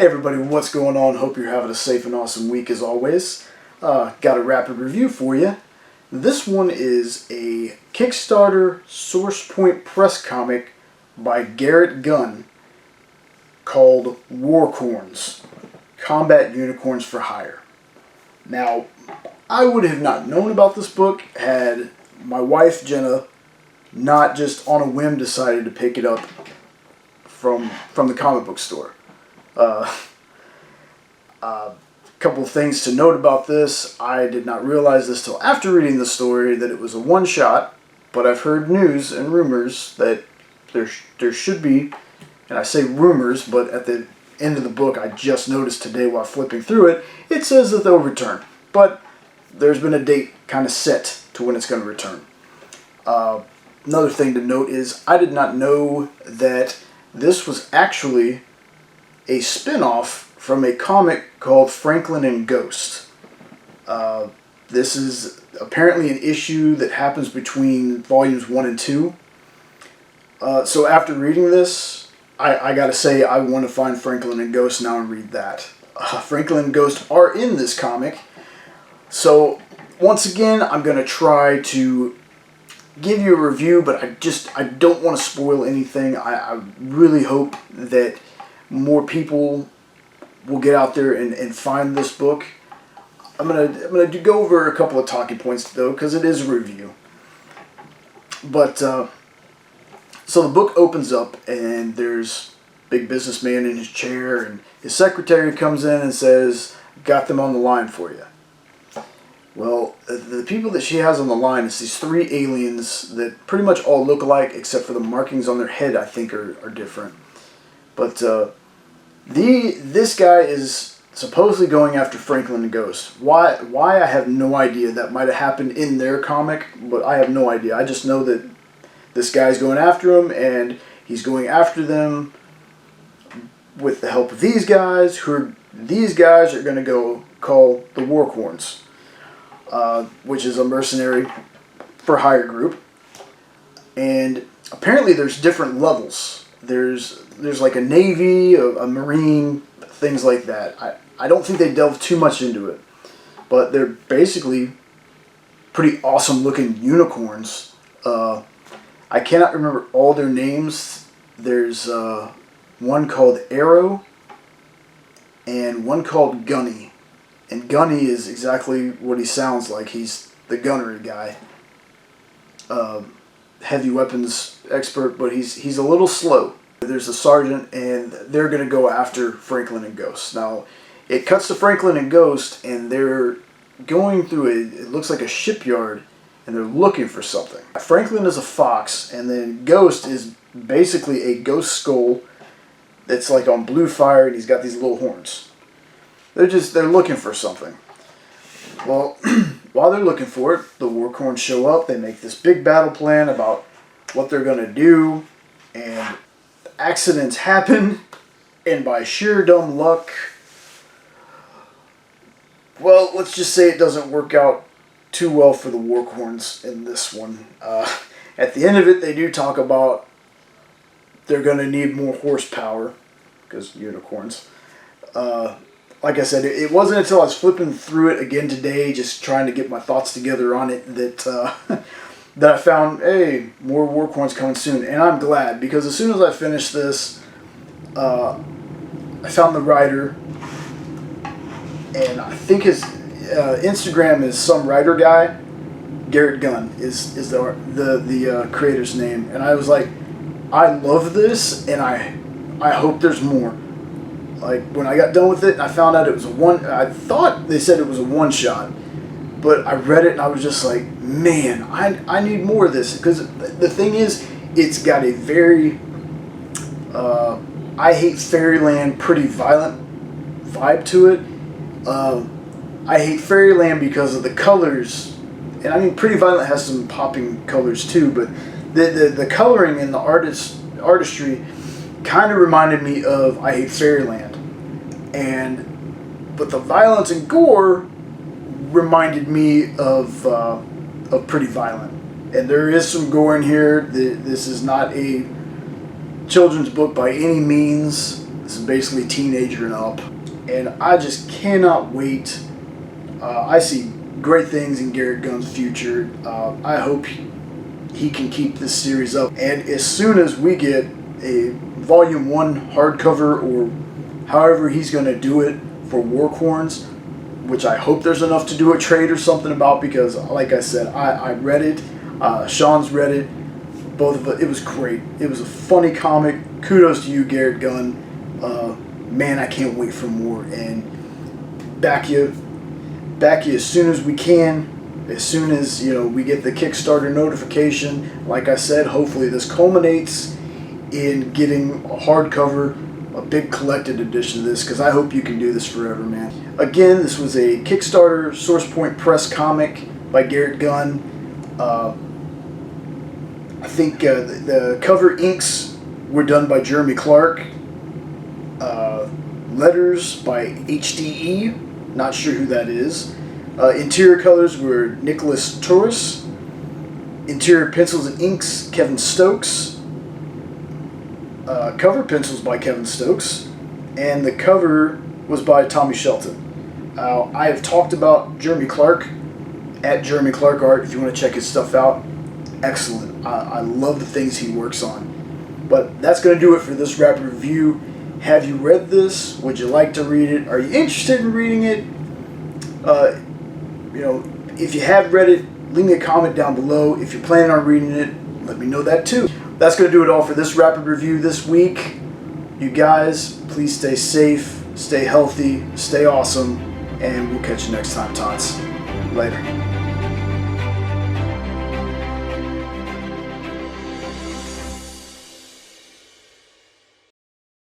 Hey everybody, what's going on? Hope you're having a safe and awesome week as always. Got a rapid review for you. This one is a Kickstarter Source Point press comic by Garrett Gunn called Warcorns, Combat Unicorns for Hire. Now, I would have not known about this book had my wife Jenna not just on a whim decided to pick it up from the comic book store. Couple of things to note about this. I did not realize this till after reading the story that it was a one-shot, but I've heard news and rumors that there should be, and I say rumors, but at the end of the book I just noticed today while flipping through it, it says that they'll return. But there's been a date kind of set to when it's going to return. Another thing to note is I did not know that this was actually a spin-off from a comic called Franklin and Ghost. This is apparently an issue that happens between volumes 1 and 2. So after reading this, I gotta say I want to find Franklin and Ghost now and read that. Franklin and Ghost are in this comic. So once again, I'm gonna try to give you a review, but I don't want to spoil anything. I really hope that more people will get out there and find this book. I'm gonna go over a couple of talking points though, because it is a review. But so the book opens up and there's a big businessman in his chair, and his secretary comes in and says, "Got them on the line for you." Well, the people that she has on the line is these 3 aliens that pretty much all look alike, except for the markings on their head I think are different. But this guy is supposedly going after Franklin and Ghost. Why I have no idea. That might have happened in their comic, but I have no idea. I just know that this guy's going after him, and he's going after them with the help of these guys, these guys are going to go call the Warcorns, which is a mercenary for hire group. And apparently there's different levels. There's like a Navy, a Marine, things like that. I don't think they delve too much into it. But they're basically pretty awesome looking unicorns. I cannot remember all their names. There's one called Arrow and one called Gunny. And Gunny is exactly what he sounds like. He's the gunnery guy. Heavy weapons expert, but he's a little slow. There's a sergeant, and they're going to go after Franklin and Ghost. Now, it cuts to Franklin and Ghost, and they're going through it looks like a shipyard, and they're looking for something. Franklin is a fox, and then Ghost is basically a ghost skull that's like on blue fire, and he's got these little horns. They're looking for something. Well, while they're looking for it, the Warcorns show up. They make this big battle plan about what they're going to do, and accidents happen, and by sheer dumb luck, well, let's just say it doesn't work out too well for the Warcorns in this one. At the end of it, they do talk about they're going to need more horsepower, because unicorns. Like I said, it wasn't until I was flipping through it again today, just trying to get my thoughts together on it, that that I found, hey, more Warcorns coming soon. And I'm glad, because as soon as I finished this, I found the writer, and I think his Instagram is some writer guy. Garrett Gunn is the creator's name. And I was like, I love this, and I hope there's more. Like, when I got done with it and I found out it was I thought they said it was a one-shot, but I read it and I was just like, man, I need more of this. Because the thing is, it's got a very, I hate Fairyland, pretty violent vibe to it. I hate Fairyland because of the colors, and I mean, Pretty Violent has some popping colors too, but the coloring and the artistry kind of reminded me of I Hate Fairyland. But the violence and gore reminded me of Pretty Violent. And there is some gore in here. This is not a children's book by any means, This is basically teenager and up. And I just cannot wait. I see great things in Garrett Gunn's future. I hope he can keep this series up. And as soon as we get a Volume 1 hardcover, or however he's going to do it for Warcorns, which I hope there's enough to do a trade or something about, because like I said, I read it. Sean's read it. Both of it. It was great. It was a funny comic. Kudos to you, Garrett Gunn. Man, I can't wait for more. And back you as soon as we can. As soon as we get the Kickstarter notification. Like I said, hopefully this culminates in getting a hardcover, a big collected edition of this, because I hope you can do this forever, man. Again, this was a Kickstarter Source Point Press comic by Garrett Gunn. I think the cover inks were done by Jeremy Clark. Letters by HDE, not sure who that is. Interior colors were Nicholas Torres. Interior pencils and inks, Kevin Stokes. Cover pencils by Kevin Stokes. And the cover was by Tommy Shelton. I have talked about Jeremy Clark at Jeremy Clark Art if you want to check his stuff out. Excellent. I love the things he works on. But that's going to do it for this rapid review. Have you read this? Would you like to read it? Are you interested in reading it? If you have read it, leave me a comment down below. If you're planning on reading it, let me know that too. That's going to do it all for this rapid review this week. You guys, please stay safe, stay healthy, stay awesome, and we'll catch you next time, Tots. Later.